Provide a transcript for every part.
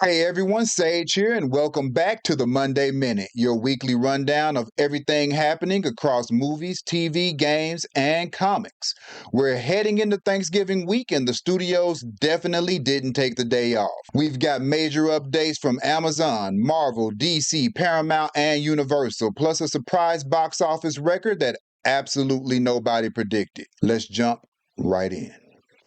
Hey everyone, Sage here, and welcome back to the Monday Minute, your weekly rundown of everything happening across movies, TV, games, and comics. We're heading into Thanksgiving week, and the studios definitely didn't take the day off. We've got major updates from Amazon, Marvel, DC, Paramount, and Universal, plus a surprise box office record that absolutely nobody predicted. Let's jump right in.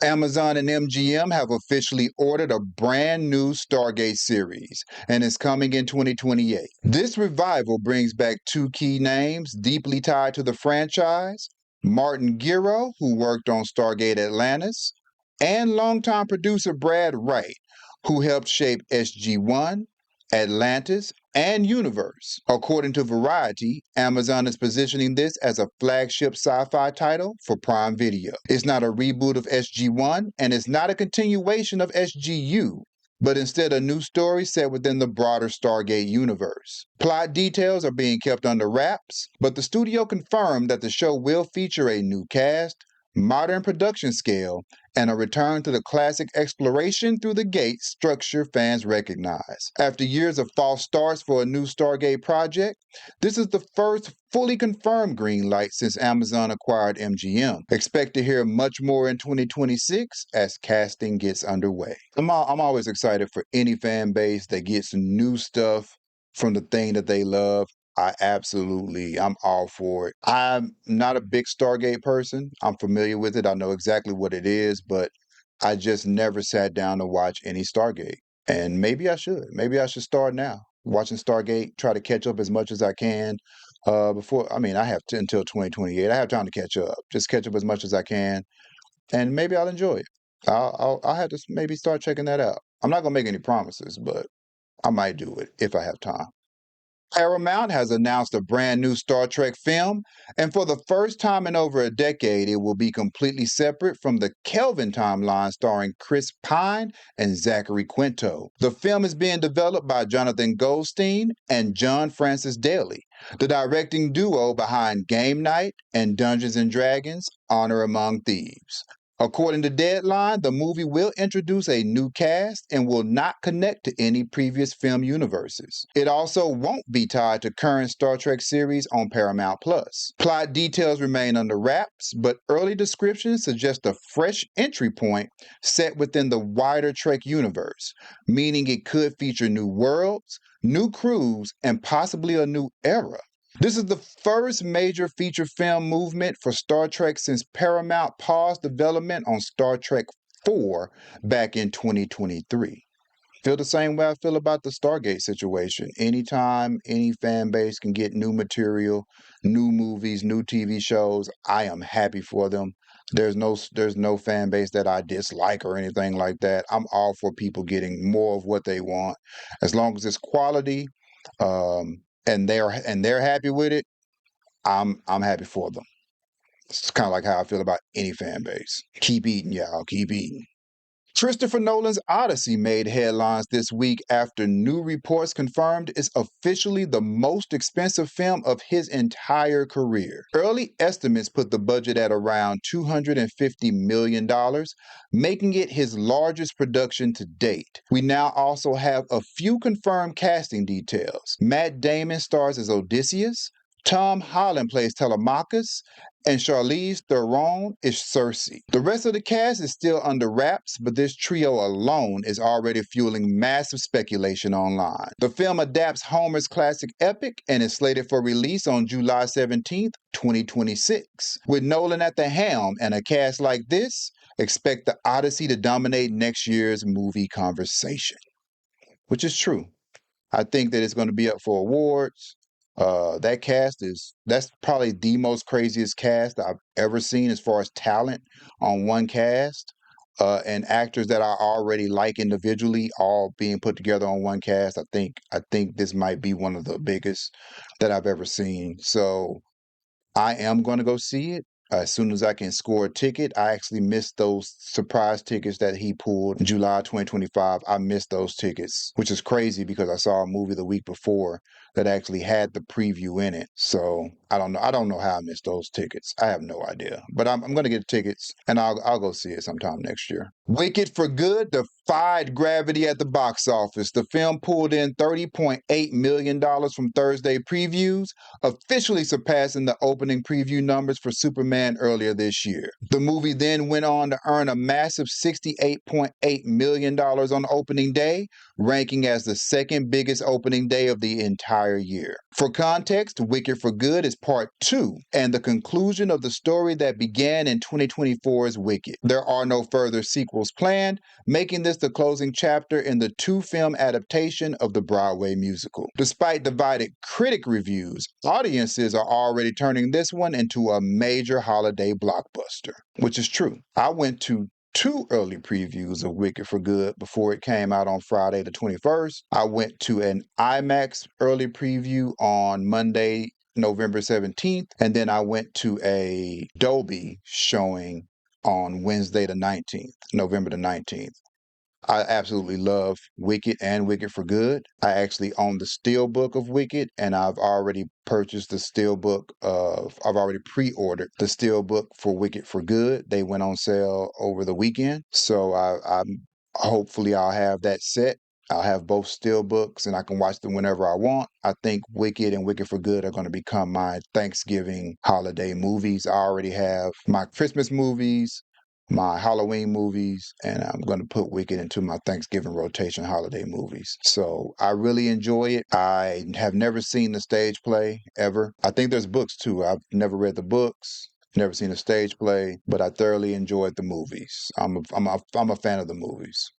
Amazon and MGM have officially ordered a brand new Stargate series, and it's coming in 2028. This revival brings back two key names deeply tied to the franchise: Martin Giro, who worked on Stargate Atlantis, and longtime producer Brad Wright, who helped shape SG-1, Atlantis, and Universe. According to Variety, Amazon is positioning this as a flagship sci-fi title for Prime Video. It's not a reboot of SG-1, and it's not a continuation of SG-U, but instead a new story set within the broader Stargate universe. Plot details are being kept under wraps, but the studio confirmed that the show will feature a new cast, modern production scale, and a return to the classic exploration through the gate structure fans recognize. After years of false starts for a new Stargate project, this is the first fully confirmed green light since Amazon acquired MGM. Expect to hear much more in 2026 as casting gets underway. I'm always excited for any fan base that gets new stuff from the thing that they love. I'm all for it. I'm not a big Stargate person. I'm familiar with it. I know exactly what it is, but I just never sat down to watch any Stargate. And maybe I should. Maybe I should start now. Watching Stargate, try to catch up as much as I can. I have until 2028. I have time to catch up. Just catch up as much as I can, and maybe I'll enjoy it. I'll have to maybe start checking that out. I'm not gonna make any promises, but I might do it if I have time. Paramount has announced a brand new Star Trek film, and for the first time in over a decade, it will be completely separate from the Kelvin timeline starring Chris Pine and Zachary Quinto. The film is being developed by Jonathan Goldstein and John Francis Daly, the directing duo behind Game Night and Dungeons and Dragons: Honor Among Thieves. According to Deadline, the movie will introduce a new cast and will not connect to any previous film universes. It also won't be tied to current Star Trek series on Paramount Plus. Plot details remain under wraps, but early descriptions suggest a fresh entry point set within the wider Trek universe, meaning it could feature new worlds, new crews, and possibly a new era. This is the first major feature film movement for Star Trek since Paramount paused development on Star Trek 4 back in 2023. Feel the same way I feel about the Stargate situation. Anytime any fan base can get new material, new movies, new TV shows, I am happy for them. There's no fan base that I dislike or anything like that. I'm all for people getting more of what they want, as long as it's quality. And they're happy with it. I'm happy for them. It's kind of like how I feel about any fan base. Keep eating, y'all. Keep eating. Christopher Nolan's Odyssey made headlines this week after new reports confirmed it's officially the most expensive film of his entire career. Early estimates put the budget at around $250 million, making it his largest production to date. We now also have a few confirmed casting details. Matt Damon stars as Odysseus, Tom Holland plays Telemachus, and Charlize Theron is Cersei. The rest of the cast is still under wraps, but this trio alone is already fueling massive speculation online. The film adapts Homer's classic epic and is slated for release on July 17th, 2026. With Nolan at the helm and a cast like this, expect the Odyssey to dominate next year's movie conversation. Which is true. I think that it's going to be up for awards. That's probably the most craziest cast I've ever seen as far as talent on one cast, and actors that I already like individually all being put together on one cast. I think this might be one of the biggest that I've ever seen. So I am going to go see it as soon as I can score a ticket. I actually missed those surprise tickets that he pulled in July 2025. I missed those tickets, which is crazy because I saw a movie the week before that actually had the preview in it. So I don't know. I don't know how I missed those tickets. I have no idea. But I'm going to get tickets and I'll go see it sometime next year. Wicked for Good, the defied gravity at the box office. The film pulled in $30.8 million from Thursday previews, officially surpassing the opening preview numbers for Superman earlier this year. The movie then went on to earn a massive $68.8 million on opening day, ranking as the second biggest opening day of the entire year. For context, Wicked for Good is part 2 and the conclusion of the story that began in 2024's Wicked. There are no further sequels planned, making this the closing chapter in the two-film adaptation of the Broadway musical. Despite divided critic reviews, audiences are already turning this one into a major holiday blockbuster, which is true. I went to 2 early previews of Wicked for Good before it came out on Friday the 21st. I went to an IMAX early preview on Monday, November 17th, and then I went to a Dolby showing on Wednesday the 19th, November the 19th. I absolutely love Wicked and Wicked for Good. I actually own the steelbook of Wicked, and I've already purchased the I've already pre-ordered the steelbook for Wicked for Good. They went on sale over the weekend, so hopefully I'll have that set. I'll have both steelbooks and I can watch them whenever I want. I think Wicked and Wicked for Good are going to become my Thanksgiving holiday movies. I already have my Christmas movies, my Halloween movies, and I'm going to put Wicked into my Thanksgiving rotation holiday movies. So I really enjoy it. I have never seen the stage play ever. I think there's books too. I've never read the books. Never seen a stage play, but I thoroughly enjoyed the movies. I'm a fan of the movies.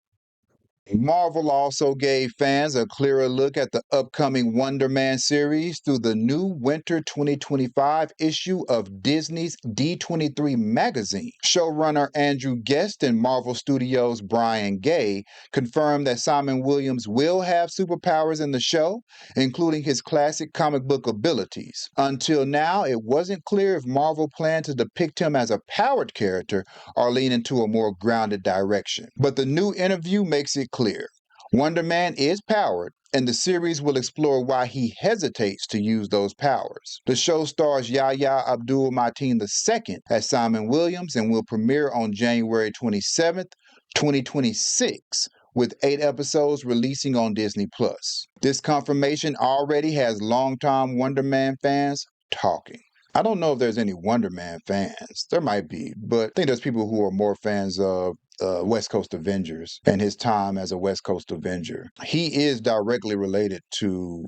Marvel also gave fans a clearer look at the upcoming Wonder Man series through the new winter 2025 issue of Disney's D23 magazine. Showrunner Andrew Guest and Marvel Studios' Brian Gay confirmed that Simon Williams will have superpowers in the show, including his classic comic book abilities. Until now, it wasn't clear if Marvel planned to depict him as a powered character or lean into a more grounded direction. But the new interview makes it clear. Wonder Man is powered, and the series will explore why he hesitates to use those powers. The show stars Yahya Abdul-Mateen II as Simon Williams and will premiere on January 27th, 2026, with 8 episodes releasing on Disney+. This confirmation already has longtime Wonder Man fans talking. I don't know if there's any Wonder Man fans. There might be, but I think there's people who are more fans of West Coast Avengers and his time as a West Coast Avenger. He is directly related to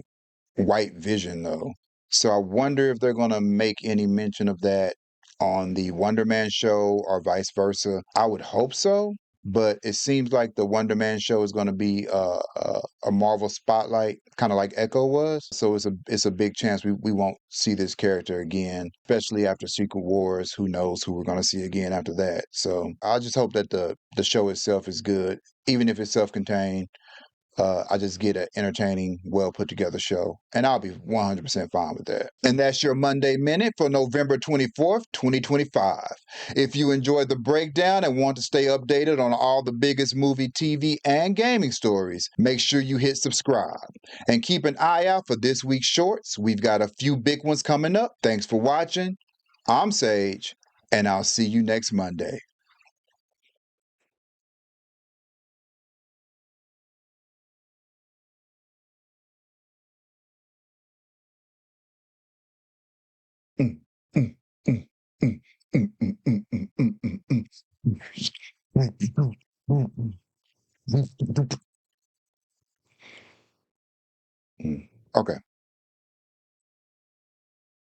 White Vision, though. So I wonder if they're going to make any mention of that on the Wonder Man show or vice versa. I would hope so, but it seems like the Wonder Man show is going to be a Marvel spotlight, kind of like Echo was. So it's a big chance we won't see this character again, especially after Secret Wars. Who knows who we're going to see again after that? So I just hope that the show itself is good, even if it's self-contained. I just get an entertaining, well put together show, and I'll be 100% fine with that. And that's your Monday Minute for November 24th, 2025. If you enjoyed the breakdown and want to stay updated on all the biggest movie, TV, and gaming stories, make sure you hit subscribe. And keep an eye out for this week's shorts. We've got a few big ones coming up. Thanks for watching. I'm Sage, and I'll see you next Monday. Mm, mm, mm, mm, mm, mm, mm, mm, mm, mm, mm. Okay.